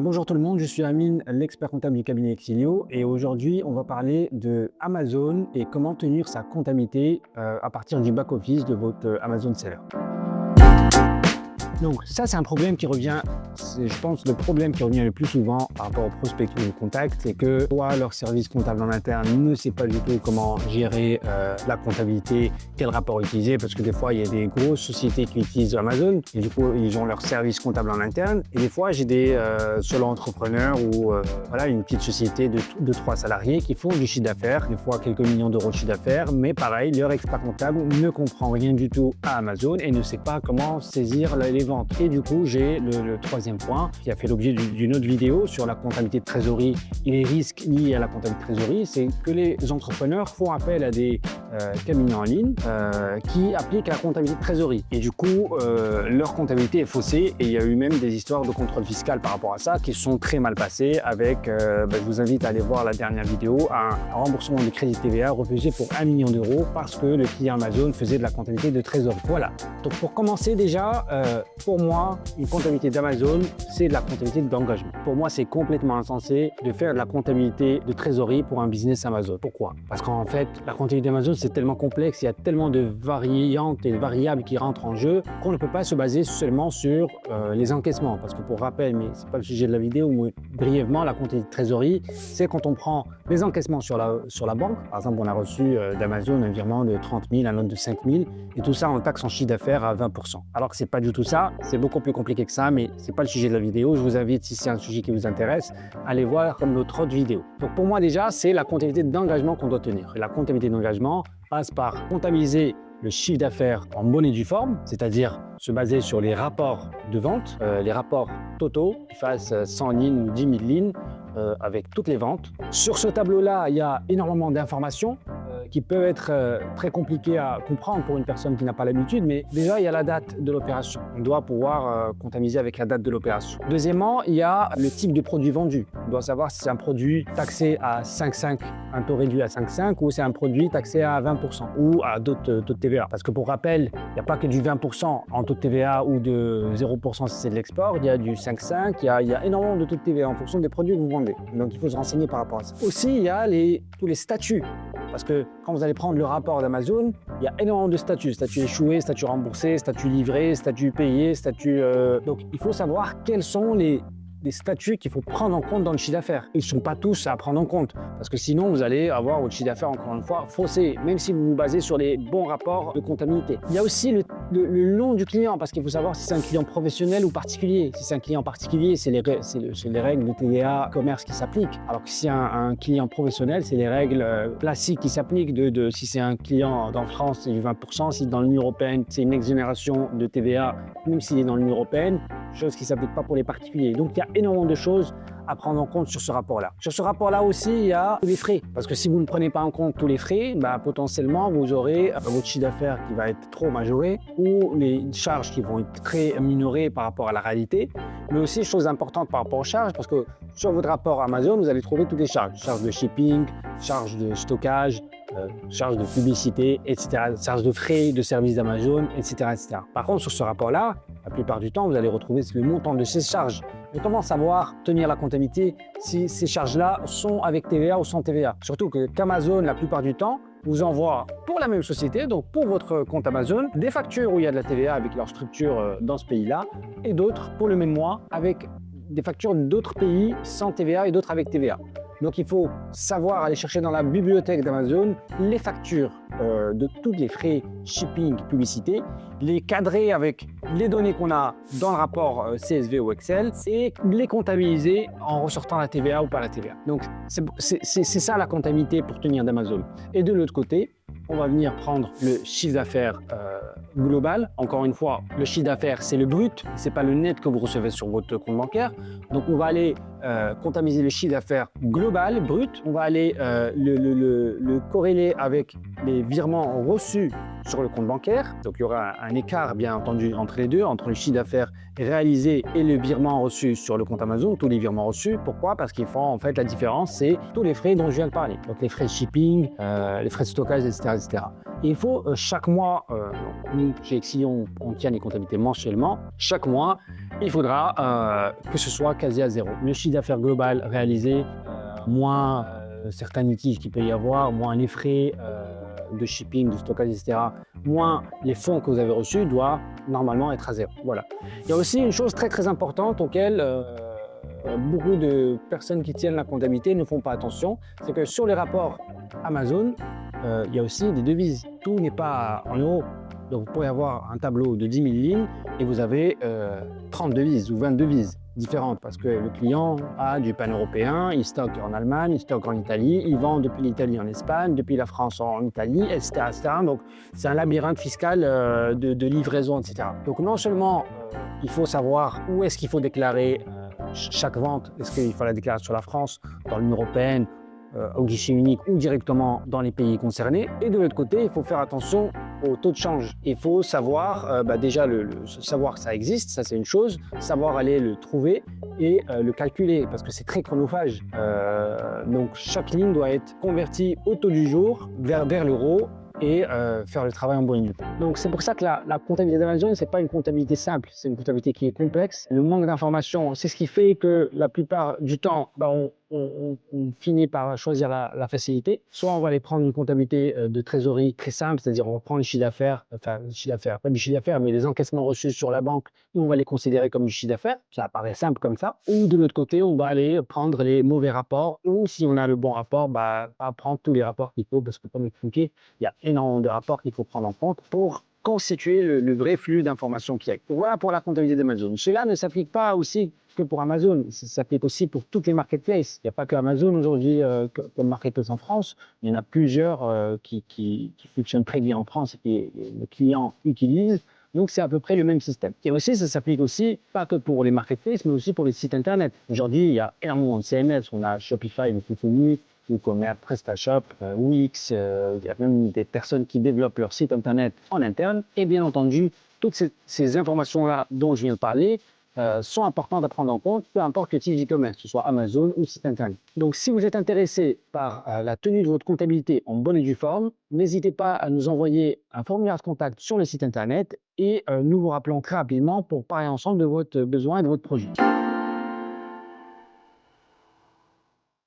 Bonjour tout le monde, je suis Amine, l'expert comptable du cabinet Exilio et aujourd'hui on va parler de Amazon et comment tenir sa comptabilité à partir du back-office de votre Amazon Seller. Donc ça c'est un problème qui revient, je pense le problème qui revient le plus souvent par rapport aux prospects qui nous contactent, c'est que soit leur service comptable en interne ne sait pas du tout comment gérer la comptabilité, quel rapport utiliser, parce que des fois il y a des grosses sociétés qui utilisent Amazon et du coup ils ont leur service comptable en interne, et des fois j'ai des solo entrepreneurs ou voilà, une petite société de 3 salariés qui font du chiffre d'affaires, des fois quelques millions d'euros de chiffre d'affaires, mais pareil, leur expert comptable ne comprend rien du tout à Amazon et ne sait pas comment saisir les ventes. Et du coup, j'ai le troisième point qui a fait l'objet d'une autre vidéo sur la comptabilité de trésorerie et les risques liés à la comptabilité de trésorerie, c'est que les entrepreneurs font appel à des cabinets en ligne qui appliquent la comptabilité de trésorerie. Et du coup, leur comptabilité est faussée et il y a eu même des histoires de contrôle fiscal par rapport à ça qui sont très mal passées avec, je vous invite à aller voir la dernière vidéo, un remboursement du crédit TVA refusé pour 1 million d'euros parce que le client Amazon faisait de la comptabilité de trésorerie. Voilà. Donc pour commencer déjà, pour moi, une comptabilité d'Amazon, c'est de la comptabilité d'engagement. Pour moi, c'est complètement insensé de faire de la comptabilité de trésorerie pour un business Amazon. Pourquoi? Parce qu'en fait, la comptabilité d'Amazon, c'est tellement complexe, il y a tellement de variantes et de variables qui rentrent en jeu qu'on ne peut pas se baser seulement sur les encaissements. Parce que pour rappel, mais ce n'est pas le sujet de la vidéo, mais brièvement, la comptabilité de trésorerie, c'est quand on prend les encaissements sur la banque. Par exemple, on a reçu d'Amazon un virement de 30 000, un autre de 5 000, et tout ça, on taxe son chiffre d'affaires à 20%. Alors que ce n'est pas du tout ça, c'est beaucoup plus compliqué que ça, mais ce n'est pas le sujet de la vidéo. Je vous invite, si c'est un sujet qui vous intéresse, à aller voir comme notre autre vidéo. Donc pour moi déjà, c'est la comptabilité d'engagement qu'on doit tenir. Et la comptabilité d'engagement passe par comptabiliser le chiffre d'affaires en bonne et due forme, c'est-à-dire se baser sur les rapports de vente, les rapports totaux, qui fassent 100 lignes ou 10 000 lignes, avec toutes les ventes. Sur ce tableau-là, il y a énormément d'informations qui peuvent être très compliquées à comprendre pour une personne qui n'a pas l'habitude, mais déjà, il y a la date de l'opération. On doit pouvoir comptabiliser avec la date de l'opération. Deuxièmement, il y a le type de produit vendu. On doit savoir si c'est un produit taxé à 5,5, un taux réduit à 5,5, ou c'est un produit taxé à 20% ou à d'autres taux de TVA. Parce que pour rappel, il n'y a pas que du 20% en taux de TVA ou de 0% si c'est de l'export, il y a du 5,5, il y a énormément de taux de TVA en fonction des produits que vous vendez. Donc il faut se renseigner par rapport à ça. Aussi, il y a tous les statuts. Parce que quand vous allez prendre le rapport d'Amazon, il y a énormément de statuts. Statut échoué, statut remboursé, statut livré, statut payé, statut... Donc il faut savoir quels sont les statuts qu'il faut prendre en compte dans le chiffre d'affaires. Ils ne sont pas tous à prendre en compte, parce que sinon vous allez avoir votre chiffre d'affaires, encore une fois, faussé, même si vous vous basez sur les bons rapports de comptabilité. Il y a aussi le nom du client, parce qu'il faut savoir si c'est un client professionnel ou particulier. Si c'est un client particulier, c'est les règles de TVA commerce qui s'appliquent, alors que si c'est un client professionnel, c'est les règles classiques qui s'appliquent. Si c'est un client dans France, c'est du 20%, si dans l'Union européenne, c'est une exonération de TVA, même s'il est dans l'Union européenne, chose qui ne s'applique pas pour les particuliers. Donc il y a énormément de choses à prendre en compte sur ce rapport-là. Sur ce rapport-là aussi, il y a les frais. Parce que si vous ne prenez pas en compte tous les frais, potentiellement, vous aurez votre chiffre d'affaires qui va être trop majoré ou les charges qui vont être très minorées par rapport à la réalité. Mais aussi, chose importante par rapport aux charges, parce que sur votre rapport Amazon, vous allez trouver toutes les charges. Charges de shipping, charges de stockage, charges de publicité, etc. Charges de frais, de services d'Amazon, etc., etc. Par contre, sur ce rapport-là, la plupart du temps, vous allez retrouver le montant de ces charges. Mais comment savoir tenir la comptabilité si ces charges-là sont avec TVA ou sans TVA? Surtout qu'Amazon, la plupart du temps, vous envoie pour la même société, donc pour votre compte Amazon, des factures où il y a de la TVA avec leur structure dans ce pays-là, et d'autres pour le même mois avec des factures d'autres pays sans TVA et d'autres avec TVA. Donc il faut savoir aller chercher dans la bibliothèque d'Amazon les factures de tous les frais shipping, publicité, les cadrer avec les données qu'on a dans le rapport CSV ou Excel et les comptabiliser en ressortant la TVA ou pas la TVA. Donc c'est ça la comptabilité pour tenir d'Amazon. Et de l'autre côté, on va venir prendre le chiffre d'affaires global. Encore une fois, le chiffre d'affaires, c'est le brut, c'est pas le net que vous recevez sur votre compte bancaire. Donc, on va aller comptabiliser le chiffre d'affaires global, brut. On va aller le corréler avec les virements reçus sur le compte bancaire. Donc, il y aura un écart, bien entendu, entre les deux, entre le chiffre d'affaires réalisé et le virement reçu sur le compte Amazon, tous les virements reçus. Pourquoi? Parce qu'ils font, en fait, la différence, c'est tous les frais dont je viens de parler. Donc, les frais de shipping, les frais de stockage, etc. etc. Et il faut chaque mois, nous, chez Exi, on tient les comptabilités mensuellement. Chaque mois, il faudra que ce soit quasi à zéro. Le chiffre d'affaires global réalisé, moins certains litiges qu'il peut y avoir, moins les frais de shipping, de stockage, etc., moins les fonds que vous avez reçus, doit normalement être à zéro. Voilà. Il y a aussi une chose très très importante auquel beaucoup de personnes qui tiennent la comptabilité ne font pas attention, c'est que sur les rapports Amazon, il y a aussi des devises. Tout n'est pas en euros. Donc vous pourrez avoir un tableau de 10 000 lignes et vous avez 30 devises ou 20 devises différentes parce que le client a du pan-européen, il stocke en Allemagne, il stocke en Italie, il vend depuis l'Italie en Espagne, depuis la France en Italie, etc. etc. Donc c'est un labyrinthe fiscal de livraison, etc. Donc non seulement il faut savoir où est-ce qu'il faut déclarer chaque vente, est-ce qu'il faut la déclarer sur la France, dans l'Union européenne, au guichet unique ou directement dans les pays concernés. Et de l'autre côté, il faut faire attention au taux de change. Il faut savoir, déjà, savoir que ça existe, ça c'est une chose, savoir aller le trouver et le calculer, parce que c'est très chronophage. Donc chaque ligne doit être convertie au taux du jour vers l'euro et faire le travail en bonne ligne. Donc c'est pour ça que la comptabilité d'Amazon, c'est pas une comptabilité simple, c'est une comptabilité qui est complexe. Le manque d'informations, c'est ce qui fait que la plupart du temps, on finit par choisir la facilité. Soit on va aller prendre une comptabilité de trésorerie très simple, c'est-à-dire on va prendre le chiffre d'affaires, enfin le chiffre d'affaires, pas du chiffre d'affaires, mais les encaissements reçus sur la banque, et on va les considérer comme du chiffre d'affaires. Ça apparaît simple comme ça. Ou de l'autre côté, on va aller prendre les mauvais rapports, ou si on a le bon rapport, pas prendre tous les rapports qu'il faut, parce que comme expliqué, il y a énormément de rapports qu'il faut prendre en compte pour constituer le vrai flux d'informations qu'il y a. Voilà pour la comptabilité d'Amazon. Cela ne s'applique pas aussi que pour Amazon, ça s'applique aussi pour toutes les marketplaces. Il n'y a pas que Amazon aujourd'hui comme marketplace en France, il y en a plusieurs qui fonctionnent très bien en France et que les clients utilisent. Donc c'est à peu près le même système. Et aussi, ça s'applique aussi, pas que pour les marketplaces, mais aussi pour les sites internet. Aujourd'hui, il y a énormément de CMS, on a Shopify, le plus connu, WooCommerce, PrestaShop, Wix, il y a même des personnes qui développent leur site internet en interne. Et bien entendu, toutes ces informations-là dont je viens de parler sont importantes à prendre en compte, peu importe le type d'e-commerce, que ce soit Amazon ou site internet. Donc si vous êtes intéressé par la tenue de votre comptabilité en bonne et due forme, n'hésitez pas à nous envoyer un formulaire de contact sur le site internet et nous vous rappelons très rapidement pour parler ensemble de votre besoin et de votre projet.